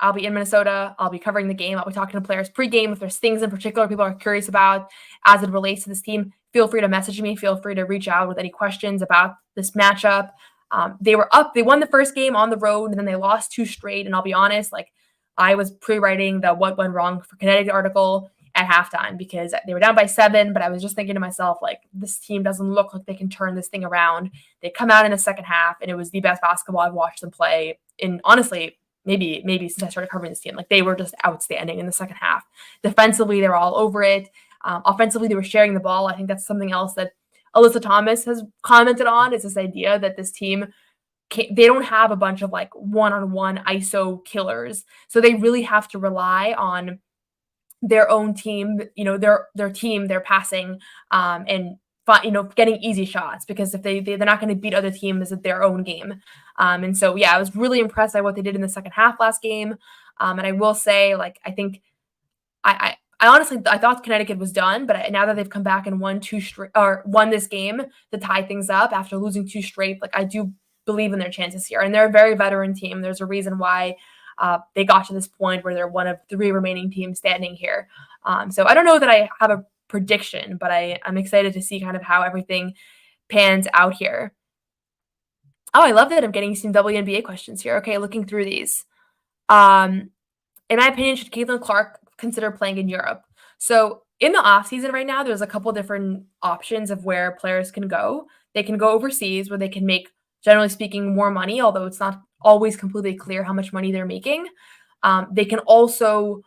[SPEAKER 2] Minnesota. I'll be covering the game. I'll be talking to players pregame. If there's things in particular people are curious about as it relates to this team, feel free to message me. Feel free to reach out with any questions about this matchup. They won the first game on the road, and then they lost 2 straight. And I'll be honest, like I was pre-writing the What Went Wrong for Connecticut article at halftime because they were down by 7, but I was just thinking to myself, like, this team doesn't look like they can turn this thing around. They come out in the second half, and it was the best basketball I've watched them play in, honestly, maybe since I started covering this team. Like, they were just outstanding in the second half. Defensively, they were all over it. Offensively, they were sharing the ball. I think that's something else that Alyssa Thomas has commented on, is this idea that this team, they don't have a bunch of like one-on-one ISO killers. So they really have to rely on their own team, their team, their passing, and getting easy shots, because if they're not going to beat other teams at their own game. And so, yeah, I was really impressed by what they did in the second half last game. And I will say, like, I think I honestly, I thought Connecticut was done, but now that they've come back and won this game to tie things up after losing 2 straight, like I do believe in their chances here. And they're a very veteran team. There's a reason why they got to this point where they're one of 3 remaining teams standing here. So I don't know that I have a prediction, but I'm excited to see kind of how everything pans out here. Oh, I love that I'm getting some WNBA questions here. Okay, looking through these. In my opinion, should Caitlin Clark consider playing in Europe? So in the offseason right now, there's a couple different options of where players can go. They can go overseas where they can make, generally speaking, more money, although it's not always completely clear how much money they're making. They can also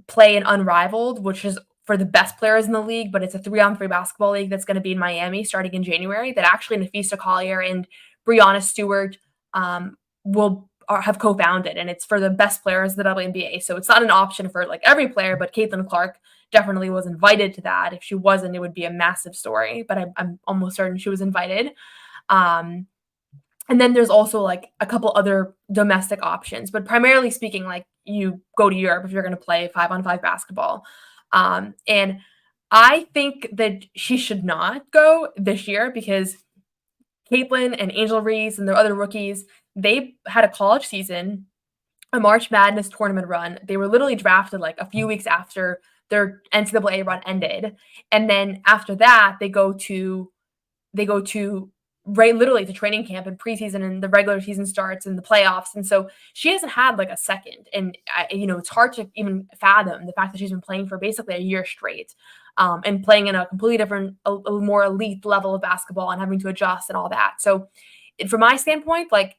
[SPEAKER 2] play in Unrivaled, which is for the best players in the league, but it's a 3-on-3 basketball league that's going to be in Miami starting in January, that actually Nafisa Collier and Brianna Stewart have co-founded, and it's for the best players of the WNBA. So it's not an option for like every player, but Caitlin Clark definitely was invited to that. If she wasn't, it would be a massive story, but I'm almost certain she was invited. And then there's also like a couple other domestic options, but primarily speaking, like you go to Europe if you're going to play 5-on-5 basketball. And I think that she should not go this year because Caitlin and Angel Reese and the other rookies, they had a college season, a March Madness tournament run. They were literally drafted like a few weeks after their NCAA run ended. And then after that, they go to literally to training camp and preseason, and the regular season starts and the playoffs. And so she hasn't had like a second. And, it's hard to even fathom the fact that she's been playing for basically a year straight, and playing in a completely different, a more elite level of basketball and having to adjust and all that. So from my standpoint, like,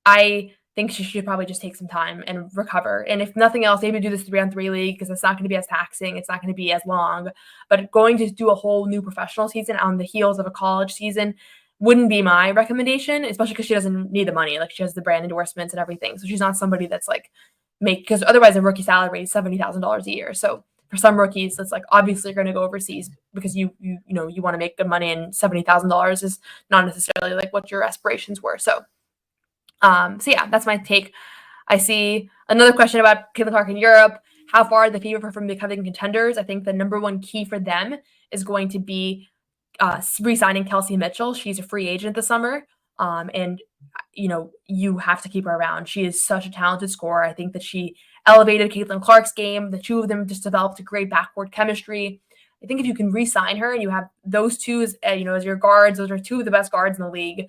[SPEAKER 2] I think she should probably just take some time and recover. And if nothing else, maybe do this 3-on-3 league because it's not going to be as taxing. It's not going to be as long. But going to do a whole new professional season on the heels of a college season wouldn't be my recommendation, especially because she doesn't need the money. Like, she has the brand endorsements and everything. So she's not somebody that's like because otherwise a rookie salary is $70,000 a year. So for some rookies, it's like obviously you're going to go overseas because you want to make good money, and $70,000 is not necessarily like what your aspirations were. So yeah, that's my take. I see another question about Caitlin Clark in Europe. How far are the favorite from becoming contenders? I think the number one key for them is going to be re-signing Kelsey Mitchell. She's a free agent this summer. And you have to keep her around. She is such a talented scorer. I think that she elevated Caitlin Clark's game. The two of them just developed a great backcourt chemistry. I think if you can re-sign her and you have those two as your guards, those are two of the best guards in the league.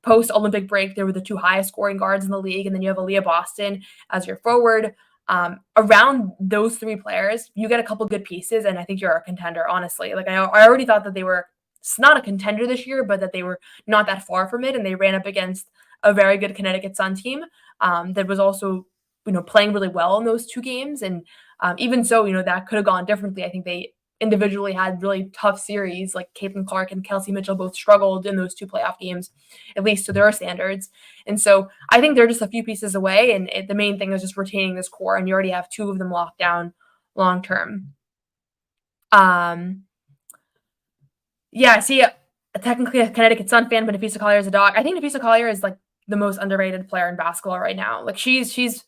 [SPEAKER 2] Post-Olympic break, they were the 2 highest scoring guards in the league. And then you have Aaliyah Boston as your forward. Around those 3 players, you get a couple good pieces, and I think you're a contender, honestly. Like I already thought that they were not a contender this year, but that they were not that far from it. And they ran up against a very good Connecticut Sun team that was also, playing really well in those 2 games. And even so, that could have gone differently. I think they individually had really tough series. Like Caitlin Clark and Kelsey Mitchell both struggled in those 2 playoff games, at least to their standards. And so I think they're just a few pieces away. And the main thing is just retaining this core. And you already have 2 of them locked down long term. Yeah, I see technically a Connecticut Sun fan, but Nafisa Collier is a dog. I think Nafisa Collier is like the most underrated player in basketball right now. Like she's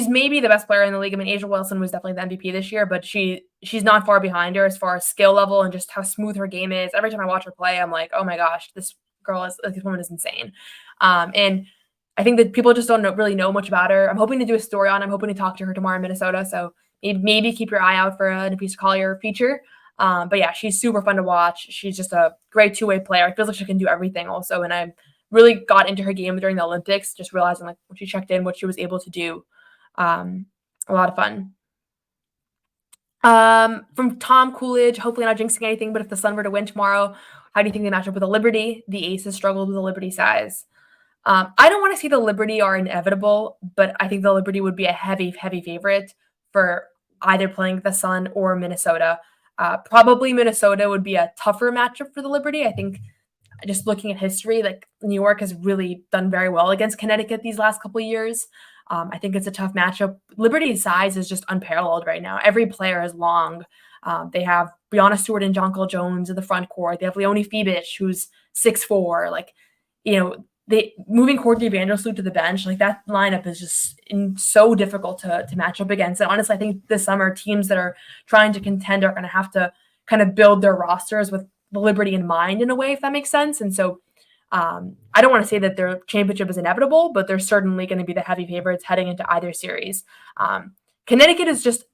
[SPEAKER 2] maybe the best player in the league. I mean, Asia Wilson was definitely the MVP this year, but she's not far behind her as far as skill level and just how smooth her game is. Every time I watch her play, I'm like, oh my gosh, this woman is insane. And I think that people just don't really know much about her. I'm hoping to do a story on her. I'm hoping to talk to her tomorrow in Minnesota. So maybe keep your eye out for a Nafisa Collier feature. But yeah, she's super fun to watch. She's just a great 2-way player. It feels like she can do everything also. And I really got into her game during the Olympics, just realizing like when she checked in, what she was able to do. A lot of fun. From Tom Coolidge, hopefully not jinxing anything, but if the Sun were to win tomorrow, how do you think they match up with the Liberty? The Aces struggled with the Liberty size. I don't want to say the Liberty are inevitable, but I think the Liberty would be a heavy, heavy favorite for either playing the Sun or Minnesota. Probably Minnesota would be a tougher matchup for the Liberty. I think just looking at history, like New York has really done very well against Connecticut these last couple of years. I think it's a tough matchup. Liberty's size is just unparalleled right now. Every player is long. They have Breonna Stewart and Jonquil Jones in the front court. They have Leonie Fibich, who's 6'4". Like, they moving Courtney Vandersloot to the bench, like that lineup is just so difficult to match up against. And honestly, I think this summer teams that are trying to contend are going to have to kind of build their rosters with the Liberty in mind in a way, if that makes sense. And so I don't want to say that their championship is inevitable, but they're certainly going to be the heavy favorites heading into either series. Connecticut is just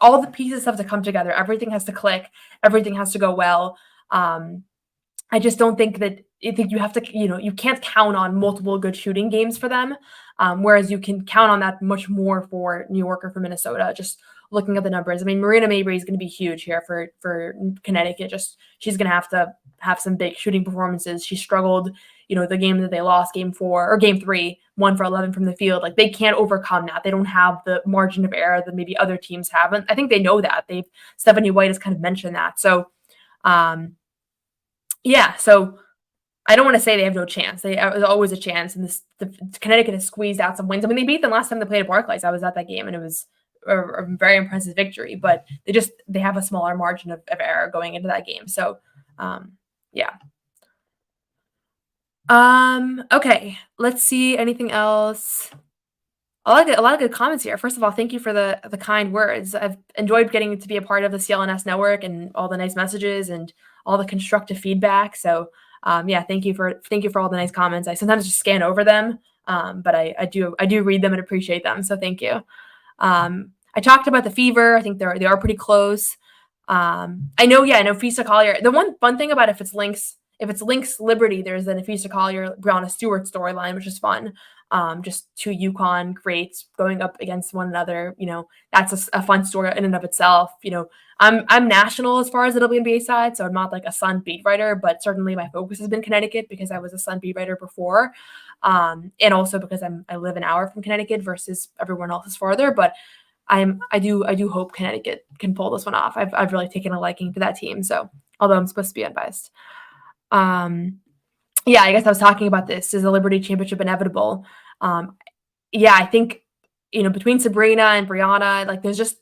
[SPEAKER 2] all the pieces have to come together. Everything has to click. Everything has to go well. I just don't think that you have to, you can't count on multiple good shooting games for them. Whereas you can count on that much more for New York or for Minnesota, just looking at the numbers. I mean, Marina Mabry is going to be huge here for Connecticut. She's going to have some big shooting performances. She struggled, the game that they lost, game 4 or game 3, 1 for 11 from the field. Like they can't overcome that. They don't have the margin of error that maybe other teams have. And I think they know that. Stephanie White has kind of mentioned that. So, yeah, so I don't want to say they have no chance. There's always a chance, and Connecticut has squeezed out some wins. I mean, they beat them last time they played at Barclays. I was at that game, and it was a very impressive victory. But they have a smaller margin of error going into that game. So, yeah. Okay, let's see anything else. A lot of good comments here. First of all, thank you for the kind words. I've enjoyed getting to be a part of the CLNS network and all the nice messages and all the constructive feedback. So, yeah, thank you for all the nice comments. I sometimes just scan over them, but I do read them and appreciate them. So thank you. I talked about the fever. I think they are pretty close. I know Nafisa Collier. The one fun thing about if it's Lynx Liberty, there's the Nafisa Collier Breonna Stewart storyline, which is fun. Just 2 UConn greats going up against one another. That's a fun story in and of itself. I'm national as far as the WNBA side, so I'm not like a Sun beat writer, but certainly my focus has been Connecticut because I was a Sun beat writer before, and also because I live an hour from Connecticut versus everyone else is farther. But I do hope Connecticut can pull this one off. I've really taken a liking to that team. So although I'm supposed to be unbiased, yeah, I guess I was talking about this. Is the Liberty Championship inevitable? Yeah, I think between Sabrina and Breonna, like there's just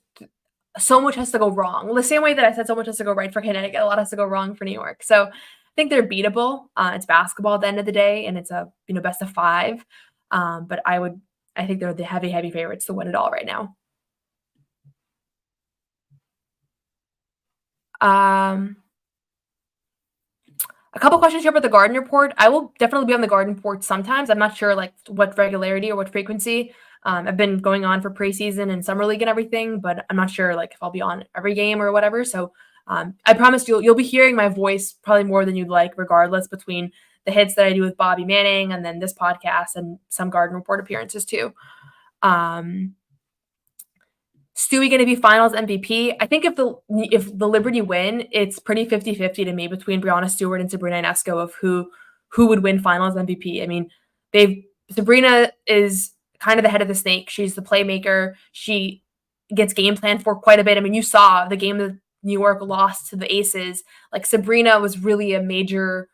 [SPEAKER 2] so much has to go wrong. The same way that I said so much has to go right for Connecticut, a lot has to go wrong for New York. So I think they're beatable. It's basketball at the end of the day, and it's a best of 5. But I think they're the heavy favorites to win it all right now. A couple questions here about the Garden Report. I will definitely be on the Garden Report sometimes. I'm not sure like what regularity or what frequency. I've been going on for preseason and summer league and everything, but I'm not sure like if I'll be on every game or whatever. So I promise you'll be hearing my voice probably more than you'd like, regardless, between the hits that I do with Bobby Manning and then this podcast and some Garden Report appearances too. Stewie going to be finals MVP? I think if the Liberty win, it's pretty 50-50 to me between Breonna Stewart and Sabrina Ionesco of who would win finals MVP. I mean, Sabrina is kind of the head of the snake. She's the playmaker. She gets game planned for quite a bit. I mean, you saw the game that New York lost to the Aces. Like, Sabrina was really a major,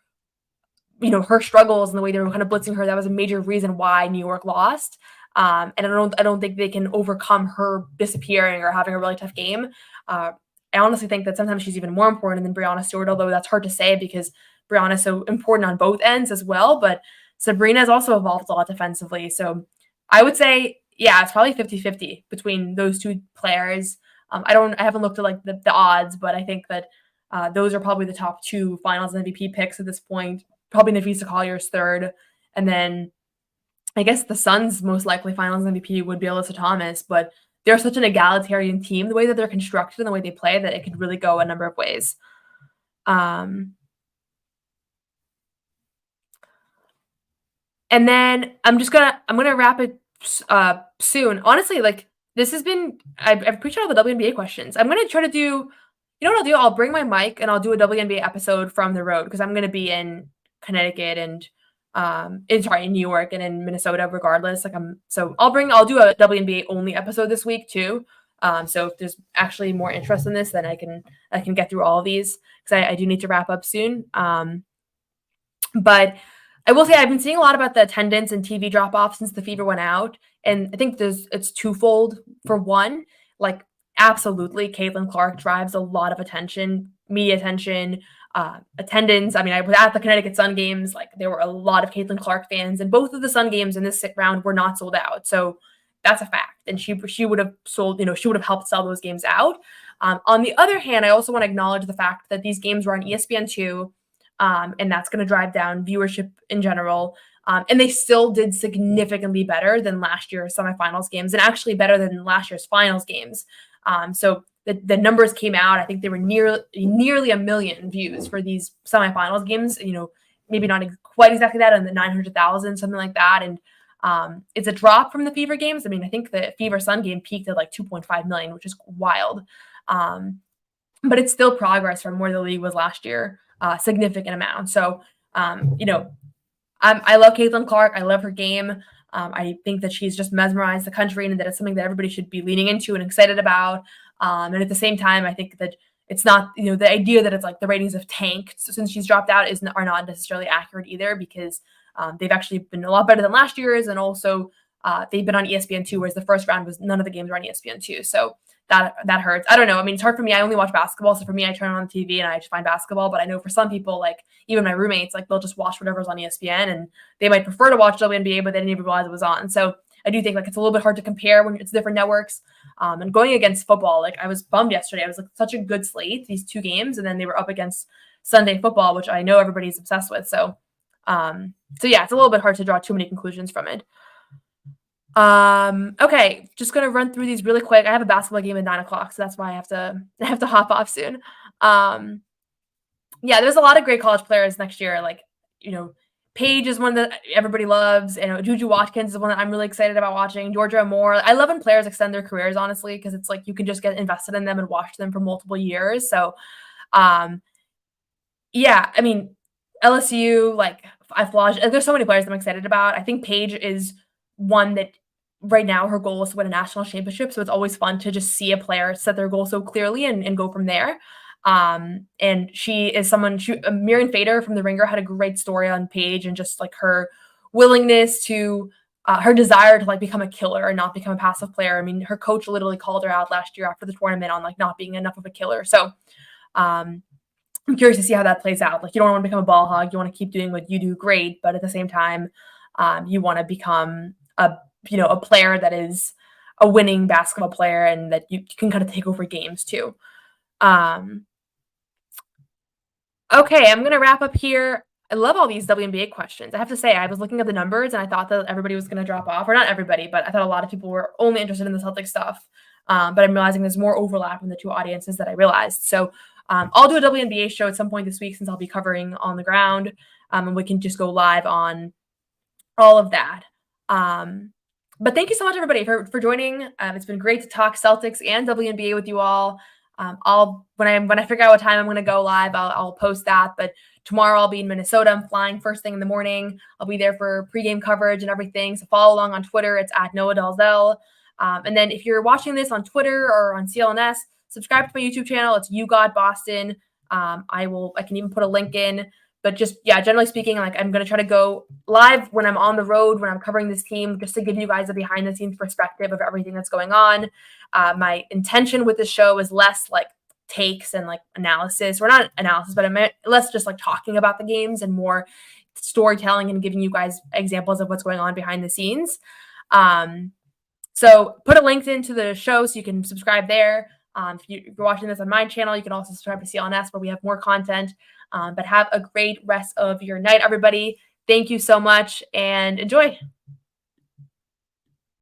[SPEAKER 2] her struggles and the way they were kind of blitzing her, that was a major reason why New York lost. And I don't think they can overcome her disappearing or having a really tough game. I honestly think that sometimes she's even more important than Breanna Stewart, although that's hard to say because Breanna is so important on both ends as well. But Sabrina has also evolved a lot defensively. So I would say, yeah, it's probably 50-50 between those two players. I haven't looked at like the odds, but I think that those are probably the top two finals MVP picks at this point. Probably Nafisa Collier's third. And then I guess the Suns' most likely finals MVP would be Alyssa Thomas, but they're such an egalitarian team, the way that they're constructed and the way they play, that it could really go a number of ways. And then I'm gonna wrap it soon. Honestly, like, this has been, I've preached all the WNBA questions. I'm gonna try to do, you know what I'll do? I'll bring my mic and I'll do a WNBA episode from the road because I'm gonna be in Connecticut and in New York and in Minnesota regardless. I'll do a WNBA only episode this week too. So if there's actually more interest in this, then I can get through all of these because I do need to wrap up soon. But I will say I've been seeing a lot about the attendance and TV drop off since the Fever went out, and I think it's twofold. For one, like, absolutely, Caitlin Clark drives a lot of attention, media attention, attendance. I mean, I was at the Connecticut Sun games. Like, there were a lot of Caitlin Clark fans, and both of the Sun games in this round were not sold out. So that's a fact, and she would have sold. She would have helped sell those games out. On the other hand, I also want to acknowledge the fact that these games were on ESPN2. And that's going to drive down viewership in general. And they still did significantly better than last year's semifinals games, and actually better than last year's finals games. So the numbers came out. I think they were nearly 1 million views for these semifinals games. Maybe not quite exactly that, and the 900,000, something like that. And it's a drop from the Fever games. I mean, I think the Fever Sun game peaked at like 2.5 million, which is wild. But it's still progress from where the league was last year. Significant amount. So, I love Caitlin Clark. I love her game. I think that she's just mesmerized the country and that it's something that everybody should be leaning into and excited about. And at the same time, I think that it's not, the idea that it's like the ratings have tanked since she's dropped out are not necessarily accurate either, because they've actually been a lot better than last year's. And also they've been on ESPN2, whereas the first round none of the games were on ESPN2. So that hurts. I don't know. I mean, it's hard for me. I only watch basketball. So for me, I turn on the TV and I just find basketball. But I know for some people, like even my roommates, like they'll just watch whatever's on ESPN, and they might prefer to watch WNBA, but they didn't even realize it was on. So I do think like it's a little bit hard to compare when it's different networks. And going against football, like I was bummed yesterday. I was like such a good slate, these two games, and then they were up against Sunday football, which I know everybody's obsessed with. So yeah, it's a little bit hard to draw too many conclusions from it. Okay, just gonna run through these really quick. I have a basketball game at 9:00, so that's why I have to hop off soon. Yeah, there's a lot of great college players next year. Like, Paige is one that everybody loves. Juju Watkins is one that I'm really excited about watching. Georgia Moore. I love when players extend their careers, honestly, because it's like you can just get invested in them and watch them for multiple years. So, yeah, I mean, LSU, like there's so many players I'm excited about. I think Paige is one that right now her goal is to win a national championship. So it's always fun to just see a player set their goal so clearly and go from there. And she is Miriam Fader from The Ringer had a great story on Paige, and just like her willingness to, her desire to like become a killer and not become a passive player. I mean, her coach literally called her out last year after the tournament on like not being enough of a killer. So, I'm curious to see how that plays out. Like, you don't want to become a ball hog. You want to keep doing what you do great, but at the same time, you want to become a player that is a winning basketball player and that you can kind of take over games too. Okay, I'm going to wrap up here. I love all these WNBA questions. I have to say, I was looking at the numbers and I thought that everybody was going to drop off, or not everybody, but I thought a lot of people were only interested in the Celtics stuff. But I'm realizing there's more overlap in the two audiences that I realized. So I'll do a WNBA show at some point this week since I'll be covering on the ground, and we can just go live on all of that. But thank you so much, everybody, for joining. It's been great to talk Celtics and WNBA with you all. When I figure out what time I'm going to go live, I'll post that. But tomorrow I'll be in Minnesota. I'm flying first thing in the morning. I'll be there for pregame coverage and everything. So follow along on Twitter. It's at Noa Dalzell. And then if you're watching this on Twitter or on CLNS, subscribe to my YouTube channel. It's You Got Boston. I can even put a link in. But just, generally speaking, like I'm going to try to go live when I'm on the road, when I'm covering this team, just to give you guys a behind the scenes perspective of everything that's going on. My intention with this show is less like takes and like analysis, or not analysis, but I meant less just like talking about the games and more storytelling and giving you guys examples of what's going on behind the scenes. So put a link into the show so you can subscribe there. If you're watching this on my channel, you can also subscribe to CLNS where we have more content. But have a great rest of your night, everybody. Thank you so much and enjoy.